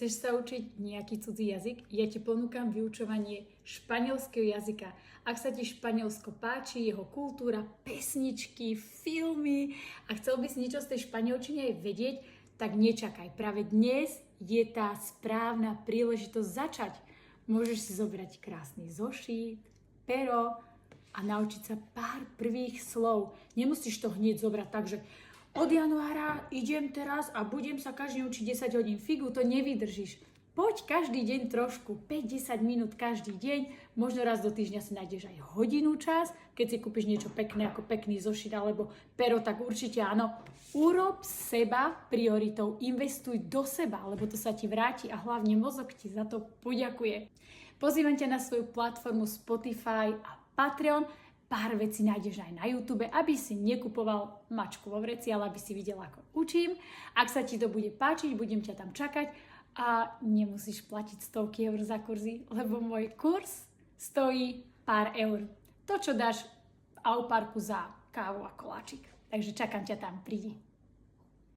Chceš sa učiť nejaký cudzí jazyk? Ja ti ponúkam vyučovanie španielského jazyka. Ak sa ti Španielsko páči, jeho kultúra, pesničky, filmy a chcel by si niečo z tej španielčiny aj vedieť, tak nečakaj. Práve dnes je tá správna príležitosť začať. Môžeš si zobrať krásny zošít, pero a naučiť sa pár prvých slov. Nemusíš to hneď zobrať tak, že od januára idem teraz a budem sa každý učiť 10 hodín. Figu, to nevydržíš. Poď každý deň trošku, 5-10 minút každý deň, možno raz do týždňa si nájdeš aj hodinu čas, keď si kúpiš niečo pekné ako pekný zošit alebo pero, tak určite áno. Urob seba prioritou, investuj do seba, lebo to sa ti vráti a hlavne mozog ti za to poďakuje. Pozývam ťa na svoju platformu Spotify a Patreon. Pár vecí nájdeš aj na YouTube, aby si nekupoval mačku vo vreci, ale aby si videl, ako učím. Ak sa ti to bude páčiť, budem ťa tam čakať a nemusíš platiť stovky eur za kurzy, lebo môj kurz stojí pár eur. To, čo dáš v Auparku za kávu a koláčik. Takže čakám ťa tam, prídi.